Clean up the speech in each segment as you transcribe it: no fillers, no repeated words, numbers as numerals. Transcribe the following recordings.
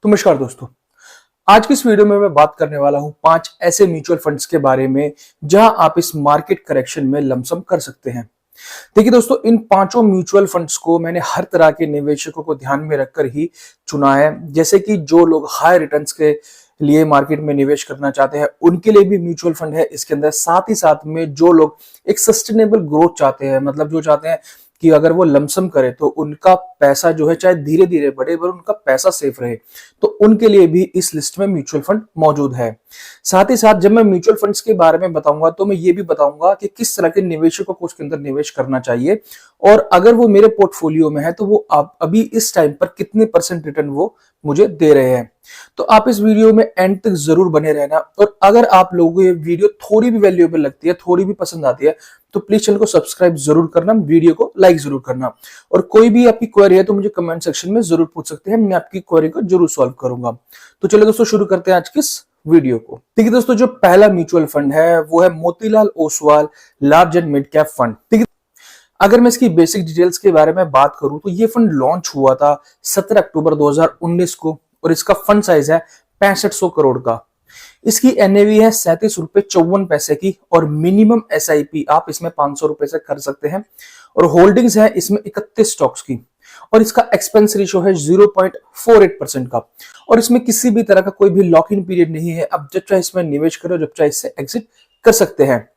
नमस्कार दोस्तों। आज की इस वीडियो में मैं बात करने वाला हूं 5 ऐसे म्यूचुअल फंड्स के बारे में जहां आप इस मार्केट करेक्शन में लमसम कर सकते हैं। देखिए दोस्तों, इन पांचों म्यूचुअल फंड्स को मैंने हर तरह के निवेशकों को ध्यान में रखकर ही चुना है। जैसे कि जो लोग हाई रिटर्न्स के लिए मार्केट में निवेश करना चाहते हैं उनके लिए भी म्यूचुअल फंड है इसके अंदर। साथ ही साथ में जो लोग एक सस्टेनेबल ग्रोथ चाहते हैं, मतलब जो चाहते हैं कि अगर वो लमसम करे तो उनका पैसा जो है चाहे धीरे धीरे बढ़े पर उनका पैसा सेफ रहे, तो उनके लिए भी इस लिस्ट में म्यूचुअल फंड मौजूद है। साथ ही साथ जब मैं म्यूचुअल फंड्स के बारे में बताऊंगा तो मैं ये भी बताऊंगा कि किस तरह के निवेशकों को उसके अंदर निवेश करना चाहिए, और अगर वो मेरे पोर्टफोलियो में है तो वो अभी इस टाइम पर कितने % रिटर्न वो मुझे दे रहे हैं। तो आप इस वीडियो में एंड तक जरूर बने रहना, और अगर आप लोगों को ये वीडियो थोड़ी भी वैल्यूएबल लगती है, थोड़ी भी पसंद आती है, तो प्लीज चैनल को सब्सक्राइब जरूर करना, वीडियो को लाइक जरूर करना, और कोई भी आपकी क्वेरी है तो मुझे कमेंट सेक्शन में जरूर पूछ सकते हैं, मैं आपकी क्वेरी को जरूर सॉल्व करूंगा। तो चलिए दोस्तों शुरू करते हैं आज की इस वीडियो को। देखिए दोस्तों, जो पहला म्यूचुअल फंड है वो है Motilal Oswal large and mid cap fund. ठीक है, अगर मैं इसकी बेसिक डिटेल्स के बारे में बात करूं तो ये फंड लॉन्च हुआ था 17 अक्टूबर 2019 को, और इसका फंड साइज है 6500 करोड़ का। इसकी एनएवी है 37.54 रुपए की, और मिनिमम एसआईपी आप इसमें 500 रुपए से कर सकते हैं, और होल्डिंग्स है इसमें 31 स्टॉक्स की, और इसका एक्सपेंस रेशियो है 0.48% का, और इसमें किसी भी तरह का कोई भी लॉक इन पीरियड नहीं है। अब जब चाहे इसमें निवेश करो, जब चाहे इससे एग्जिट कर सकते हैं।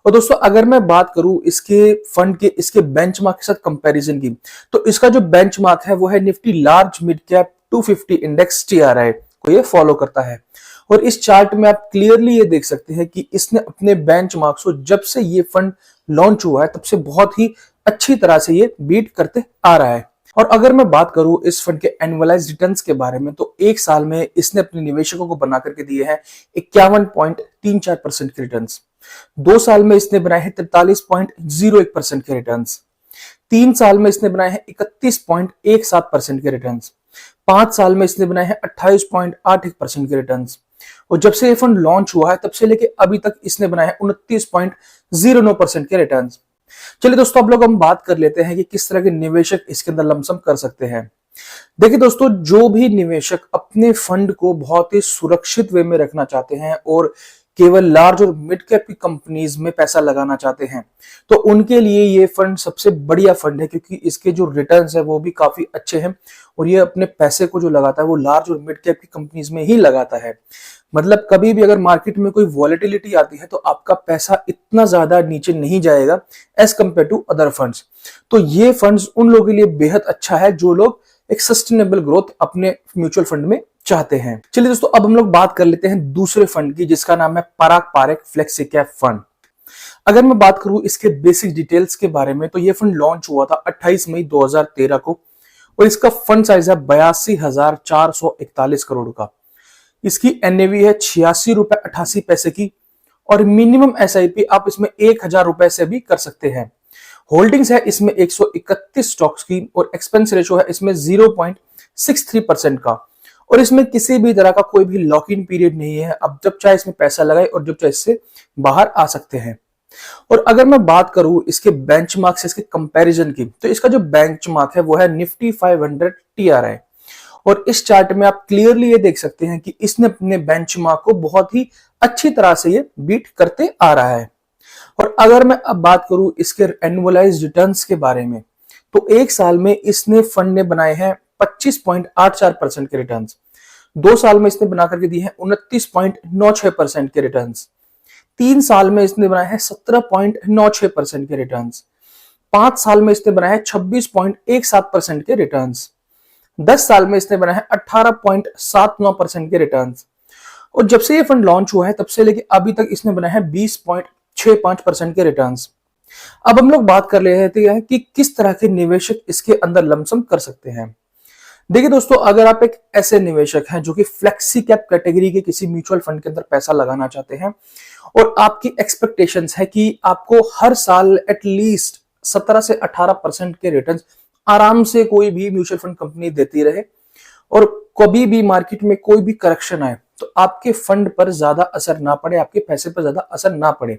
और दोस्तों अगर मैं बात करूं इसके फंड के इसके बेंचमार्क के साथ कंपैरिजन की, तो इसका जो बेंचमार्क है वो है Nifty large mid cap 250 index TRI को ये फॉलो करता है। और इस चार्ट में आप क्लियरली ये देख सकते हैं कि इसने अपने बेंचमार्क्स को जब से ये फंड लॉन्च हुआ है तब से बहुत ही अच्छी तरह से ये बीट करते आ रहा है। और अगर मैं बात करूं इस फंड के एनुअलाइज्ड रिटर्न्स के बारे में, तो एक साल में इसने अपने निवेशकों को बना करके दिए हैं 51.34% के रिटर्न्स। 2 साल में इसने बनाए हैं 43.01% के रिटर्न्स। 3 साल में इसने बनाए हैं 31.17% के रिटर्न्स। 5 साल में इसने बनाए हैं 28.81% के रिटर्न्स। और जब से ये फंड लॉन्च हुआ है तब से लेके अभी तक इसने बनाए हैं 29.09% के रिटर्न्स। चलिए दोस्तों, अब लोग हम बात कर लेते हैं कि किस तरह के निवेशक इसके अंदर लमसम कर सकते हैं। देखिए दोस्तों, जो भी निवेशक अपने फंड को बहुत ही सुरक्षित वे में रखना चाहते हैं और केवल लार्ज और मिड कैप की कंपनीज में पैसा लगाना चाहते हैं, तो उनके लिए ये फंड सबसे बढ़िया फंड है, क्योंकि इसके जो रिटर्न्स है वो भी काफी अच्छे हैं, और ये अपने पैसे को जो लगाता है वो लार्ज और मिड कैप की कंपनीज में ही लगाता है। मतलब कभी भी अगर मार्केट में कोई वॉलेटिलिटी आती है तो आपका पैसा इतना ज्यादा नीचे नहीं जाएगा as compare to other funds. तो ये फंड्स उन लोगों के लिए बेहद अच्छा है जो लोग एक सस्टेनेबल ग्रोथ अपने म्यूचुअल फंड में चाहते हैं। चलिए दोस्तों, अब हम लोग बात कर लेते हैं दूसरे फंड की, जिसका नाम है पराग पारेख फ्लेक्सी कैप फंड। अगर मैं बात करूं इसके बेसिक डिटेल्स के बारे में, तो ये फंड लॉन्च हुआ था 28 मई 2013 को, और इसका फंड साइज है 82,441 करोड़ का। इसकी एनएवी है 86.88 की, और मिनिमम एसआईपी आप इसमें 1000 रुपए से भी कर सकते हैं। होल्डिंग्स है इसमें 131 स्टॉक्स की, और एक्सपेंस रेशो है इसमें 0.63% का, और इसमें किसी भी तरह का कोई भी लॉक इन पीरियड नहीं है। अब जब चाहे इसमें पैसा लगाए और जब चाहे इससे बाहर आ सकते हैं। और अगर मैं बात करूं इसके बेंचमार्क से इसके कंपैरिजन की, तो इसका जो बेंचमार्क है वो है निफ्टी 500 TRI, और इस चार्ट में आप क्लियरली ये देख सकते हैं कि इसने अपने बेंचमार्क को बहुत ही अच्छी तरह से ये बीट करते आ रहा है। और अगर मैं अब बात करूं इसके एनुअलाइज्ड रिटर्न्स के बारे में, तो एक साल में इसने फंड ने बनाए हैं 25.84% के रिटर्न्स। 2 साल में इसने बना करके दिए हैं 29.96% के रिटर्न्स। 3 साल में इसने बनाए हैं 17.96% के रिटर्न्स। 5 साल में इसने बनाए हैं 26.17% के रिटर्न्स। 10 साल में इसने बनाए हैं 18.79% के रिटर्न्स। और जब से ये फंड लॉन्च हुआ है तब से लेके अभी तक इसने बनाए हैं 20.65% के रिटर्न्स। अब हम लोग बात कर लेते हैं कि किस तरह के निवेशक इसके अंदर लमसम कर सकते हैं। देखिए दोस्तों, अगर आप एक ऐसे निवेशक हैं जो कि फ्लेक्सी कैप कैटेगरी के किसी म्यूचुअल फंड के अंदर पैसा लगाना चाहते हैं, और आपकी एक्सपेक्टेशंस है कि आपको हर साल एटलीस्ट 17 से 18% के रिटर्न आराम से कोई भी म्यूचुअल फंड कंपनी देती रहे, और कभी भी मार्केट में कोई भी करेक्शन आए तो आपके फंड पर ज्यादा असर ना पड़े, आपके पैसे पर ज्यादा असर ना पड़े,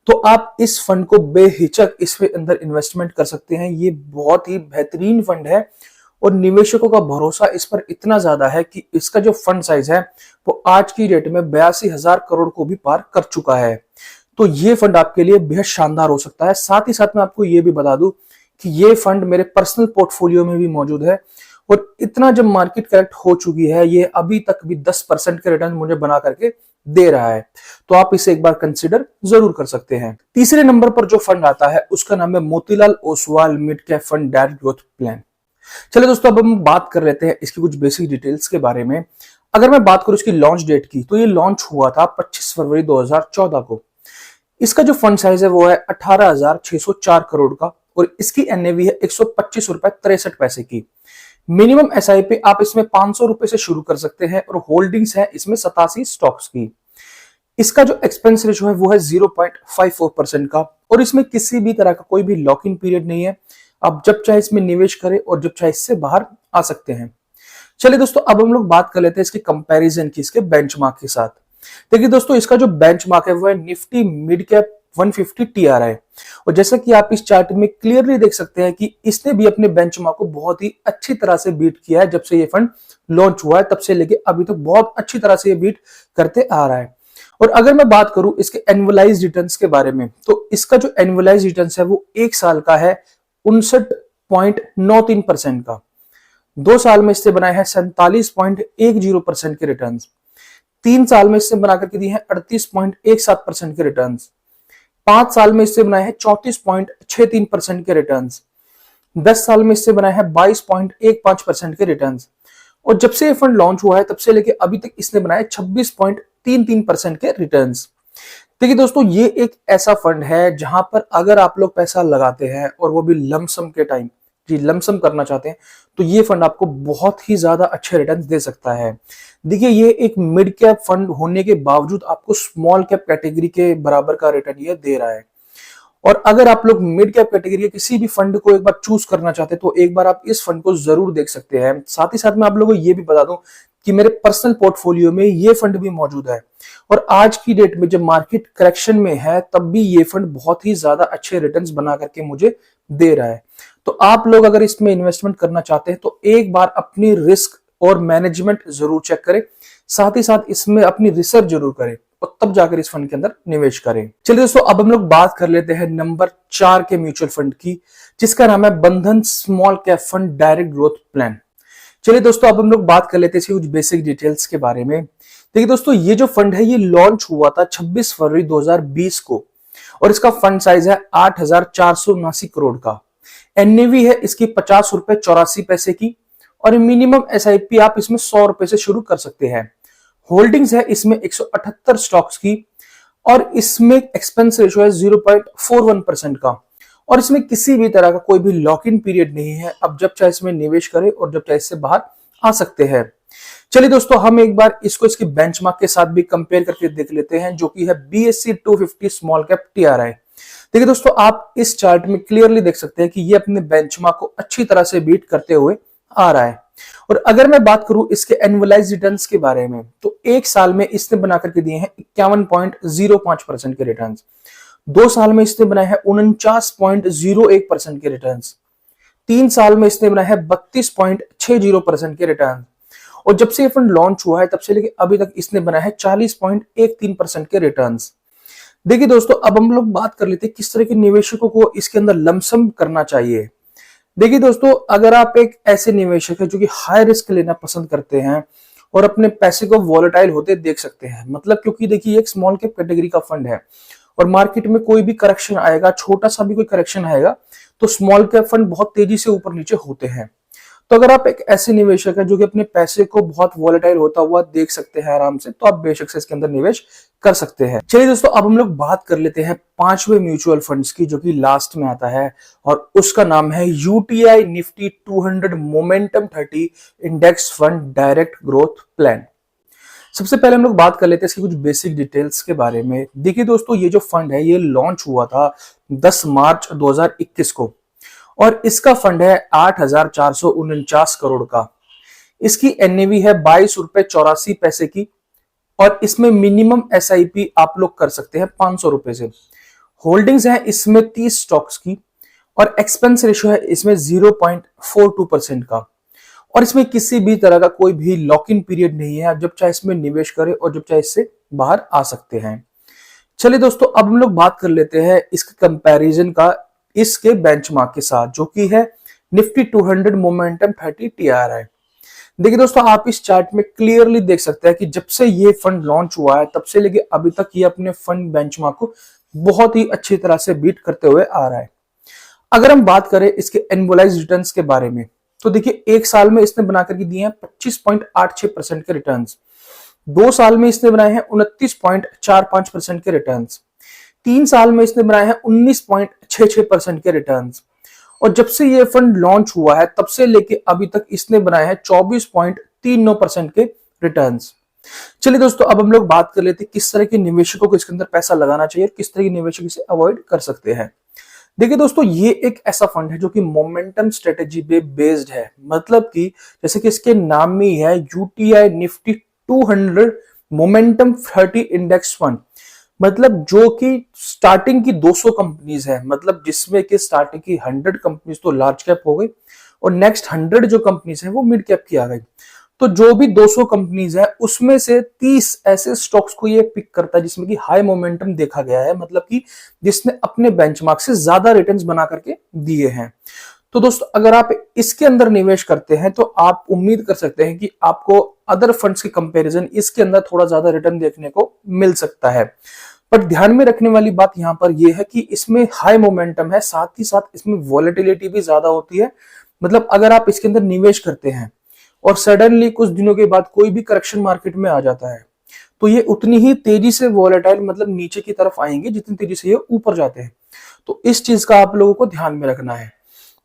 तो आप इस फंड को बेहिचक इसके अंदर इन्वेस्टमेंट कर सकते हैं। ये बहुत ही बेहतरीन फंड है, और निवेशकों का भरोसा इस पर इतना ज्यादा है कि इसका जो फंड साइज है वो आज की डेट में 82,000 करोड़ को भी पार कर चुका है। तो ये फंड आपके लिए बेहद शानदार हो सकता है। साथ ही साथ मैं आपको ये भी बता दूं कि ये फंड मेरे पर्सनल पोर्टफोलियो में भी मौजूद है और इतना जब मार्केट करेक्ट हो चुकी है ये अभी तक भी 10% के रिटर्न मुझे बना करके दे रहा है। तो आप इसे एक बार कंसिडर जरूर कर सकते हैं। तीसरे नंबर पर जो फंड आता है उसका नाम है Motilal Oswal mid cap fund direct growth plan. चलिए दोस्तों, अब हम बात कर लेते हैं इसकी कुछ बेसिक डिटेल्स के बारे में। अगर मैं बात करूं इसकी लॉन्च डेट की, तो ये लॉन्च हुआ था 25 फरवरी 2014 को। इसका जो फंड साइज है वो है 18,604 करोड़ का और इसकी एनएवी है 125 रुपए 63 पैसे की। मिनिमम एसआईपी आप इसमें 500 रुपए से शुरू कर सकते हैं और होल्डिंग्स है इसमें 87 स्टॉक्स की। इसका जो एक्सपेंस रेशियो है वो है 0.54% का और इसमें किसी भी तरह का कोई भी लॉक इन पीरियड नहीं है। आप जब चाहे इसमें निवेश करें और जब चाहे इससे बाहर आ सकते हैं। चलिए दोस्तों, अब हम लोग बात कर लेते हैं इसके कंपैरिजन की इसके बेंचमार्क के साथ। देखिए दोस्तों, इसका जो बेंचमार्क है वो है निफ्टी मिड कैप 150 TRI और जैसा कि आप इस चार्ट में क्लियरली देख सकते हैं कि इसने भी अपने बेंचमार्क को बहुत ही अच्छी तरह से बीट किया है। जब से ये फंड लॉन्च हुआ है तब से लेके अभी तक बहुत अच्छी तरह से ये बीट करते आ रहा है। और अगर मैं बात करूं इसके एनुअलाइज्ड रिटर्न्स के बारे में, तो इसका जो एनुअलाइज्ड रिटर्न्स है वो 1 साल का है 59.93% का। 2 साल में इससे बनाए हैं 47.10% के रिटर्न। 3 साल में इससे बनाकर के दिए हैं 38.17% के रिटर्न। 5 साल में इससे बनाए हैं 34.63% के रिटर्न। 10 साल में इससे बनाए हैं 22.15% के रिटर्न। और जब से ये फंड लॉन्च हुआ है तब से लेके अभी तक इसने बनाए 26.33% के रिटर्न। देखिए दोस्तों, ये एक ऐसा फंड है जहां पर अगर आप लोग पैसा लगाते हैं और वो भी लमसम के टाइम लमसम करना चाहते हैं तो ये फंड आपको बहुत ही ज्यादा अच्छे रिटर्न दे सकता है। देखिए, ये एक मिड कैप फंड होने के बावजूद आपको स्मॉल कैप कैटेगरी के बराबर का रिटर्न ये दे रहा है। और अगर आप लोग मिड कैप कैटेगरी के किसी भी फंड को एक बार चूज करना चाहते हैं तो एक बार आप इस फंड को जरूर देख सकते हैं। साथ ही साथ मैं आप लोगों को ये भी बता दूं कि मेरे पर्सनल पोर्टफोलियो में ये फंड भी मौजूद है और आज की डेट में जब मार्केट करेक्शन में है तब भी ये फंड बहुत ही ज्यादा अच्छे रिटर्न्स बना करके मुझे दे रहा है। तो आप लोग अगर इसमें इन्वेस्टमेंट करना चाहते हैं तो एक बार अपनी रिस्क और मैनेजमेंट जरूर चेक करें। साथ ही साथ इसमें अपनी रिसर्च जरूर करें और तब जाकर इस फंड के अंदर निवेश करें। चलिए दोस्तों, अब हम लोग बात कर लेते हैं नंबर 4 के म्यूचुअल फंड की, जिसका नाम है बंधन small cap fund direct growth plan. चलिए दोस्तों, अब हम लोग बात कर लेते हैं कुछ बेसिक डिटेल्स के बारे में। देखिए दोस्तों, ये जो फंड है ये लॉन्च हुआ था 26 फरवरी 2020 को और इसका फंड साइज है 8,479 करोड़ का। एनएवी है इसकी 50 रुपए 84 पैसे की और मिनिमम एसआईपी आप इसमें 100 रुपए से शुरू कर सकते हैं। होल्डिंग्स है इसमें 178 स्टॉक्स की और इसमें एक्सपेंस रेशियो है 0.41% का और इसमें किसी भी तरह का कोई भी लॉक इन पीरियड नहीं है। अब जब चाहे इसमें निवेश करें और जब चाहे इससे बाहर आ सकते हैं। चलिए दोस्तों, हम एक बार इसको इसके बेंचमार्क के साथ भी कंपेयर करके देख लेते हैं, जो कि है BSE 250 स्मॉल कैप TRI। देखिए दोस्तों, आप इस चार्ट में क्लियरली देख सकते हैं कि ये अपने बेंचमार्क को अच्छी तरह से बीट करते हुए आ रहा है। और अगर मैं बात करूं इसके एनुअलाइज्ड रिटर्न्स के बारे में, तो 1 साल में इसने बना करके दिए हैं 51.05% के रिटर्न्स। 2 साल में इसने बनाए हैं 49.01% के रिटर्न्स। 3 साल में इसने बनाए हैं 32.60% के रिटर्न और जब से ये फंड लॉन्च हुआ है तब से लेके अभी तक इसने बनाया है 40.13% के रिटर्न्स। देखिए दोस्तों, अब हम लोग बात कर लेते हैं किस तरह के निवेशकों को इसके अंदर लमसम करना चाहिए। देखिए दोस्तों, अगर आप एक ऐसे निवेशक है जो कि हाई रिस्क लेना पसंद करते हैं और अपने पैसे को वॉलेटाइल होते देख सकते हैं, मतलब क्योंकि देखिए एक स्मॉल कैप कैटेगरी का फंड है और मार्केट में कोई भी करेक्शन आएगा, छोटा सा भी कोई करेक्शन आएगा तो स्मॉल कैप फंड बहुत तेजी से ऊपर नीचे होते हैं। तो अगर आप एक ऐसे निवेशक है जो कि अपने पैसे को बहुत वॉलेटाइल होता हुआ देख सकते हैं आराम से, तो आप बेशक से इसके अंदर निवेश कर सकते हैं। चलिए दोस्तों, अब हम लोग बात कर लेते हैं 5वें म्यूचुअल फंड्स की, जो कि लास्ट में आता है और उसका नाम है UTI Nifty 200 momentum 30 index fund direct growth plan. सबसे पहले हम लोग बात कर लेते हैं इसकी कुछ बेसिक डिटेल्स के बारे में। देखिए दोस्तों, ये जो फंड है ये लॉन्च हुआ था 10 मार्च 2021 को और इसका फंड है 8,449 करोड़ का। इसकी एनएवी है 22 रुपए 84 पैसे की और इसमें मिनिमम एसआईपी आप लोग कर सकते हैं 500 रुपए से। होल्डिंग्स है इसमें 30 स्टॉक्स की और एक्सपेंस रेशियो है इसमें 0.42% का और इसमें किसी भी तरह का कोई भी लॉक इन पीरियड नहीं है, आप जब चाहे इसमें निवेश करें और जब चाहे इससे बाहर आ सकते हैं। चलिए दोस्तों, अब हम लोग बात कर लेते हैं इसके कंपैरिजन का इसके बेंचमार्क के साथ, जो कि है निफ्टी 200 मोमेंटम 30 TRI। देखिए दोस्तों, आप इस चार्ट में क्लियरली देख सकते हैं कि जब से ये फंड लॉन्च हुआ है तब से लेके अभी तक ये अपने फंड बेंचमार्क को बहुत ही अच्छी तरह से बीट करते हुए आ रहा है। अगर हम बात करें इसके एनुअलाइज्ड रिटर्न्स के बारे में, तो देखिए एक साल में इसने बना करके दिए हैं 25.86% के रिटर्न्स, 2 साल में इसने बनाए हैं 29.45% के रिटर्न्स, 3 साल में इसने बनाए हैं 19.66% के रिटर्न्स, और जब से ये फंड लॉन्च हुआ है तब से लेके अभी तक इसने बनाए हैं 24.39% के रिटर्न्स। चलिए दोस्तों, अब हम लोग बात कर लेते हैं किस तरह के निवेशकों को इसके अंदर पैसा लगाना चाहिए और किस तरह के निवेशक इसे अवॉइड कर सकते हैं। देखिए दोस्तों, ये एक ऐसा फंड है जो कि मोमेंटम स्ट्रेटेजी पे बेस्ड है, मतलब कि जैसे कि इसके नाम में ही है UTI Nifty 200 momentum 30 index fund, मतलब जो कि स्टार्टिंग की 200 कंपनीज है, मतलब जिसमें कि स्टार्टिंग की 100 कंपनीज तो लार्ज कैप हो गई और नेक्स्ट 100 जो कंपनीज है वो मिड कैप की आ गई। तो जो भी 200 कंपनीज है उसमें से 30 ऐसे स्टॉक्स को ये पिक करता है जिसमें कि हाई मोमेंटम देखा गया है, मतलब कि जिसने अपने बेंचमार्क से ज्यादा रिटर्न्स बना करके दिए हैं। तो दोस्तों, अगर आप इसके अंदर निवेश करते हैं तो आप उम्मीद कर सकते हैं कि आपको अदर फंड्स के कंपैरिजन इसके अंदर थोड़ा ज्यादा रिटर्न देखने को मिल सकता है। पर ध्यान में रखने वाली बात यहां पर यह है कि इसमें हाई मोमेंटम है, साथ ही साथ इसमें वॉलेटिलिटी भी ज्यादा होती है। मतलब अगर आप इसके अंदर निवेश करते हैं और सडनली कुछ दिनों के बाद कोई भी करेक्शन मार्केट में आ जाता है तो ये उतनी ही तेजी से वॉलेटाइल, मतलब नीचे की तरफ आएंगे जितनी तेजी से ये ऊपर जाते हैं। तो इस चीज का आप लोगों को ध्यान में रखना है।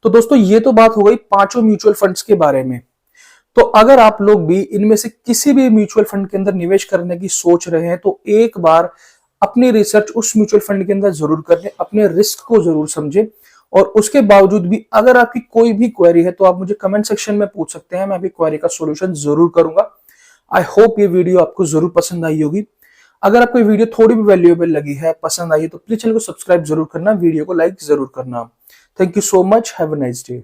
तो दोस्तों, ये तो बात हो गई पांचों म्यूचुअल फंड्स के बारे में। तो अगर आप लोग भी इनमें से किसी भी म्यूचुअल फंड के अंदर निवेश करने की सोच रहे हैं तो एक बार अपनी रिसर्च उस म्यूचुअल फंड के अंदर जरूर करें, अपने रिस्क को जरूर समझें, और उसके बावजूद भी अगर आपकी कोई भी क्वेरी है तो आप मुझे कमेंट सेक्शन में पूछ सकते हैं, मैं आपकी क्वेरी का सॉल्यूशन जरूर करूंगा। आई होप ये वीडियो आपको जरूर पसंद आई होगी। अगर आपको ये वीडियो थोड़ी भी वैल्यूएबल लगी है, पसंद आई है, तो प्लीज चैनल को सब्सक्राइब जरूर करना, वीडियो को लाइक जरूर करना। Thank you so much, have a nice day.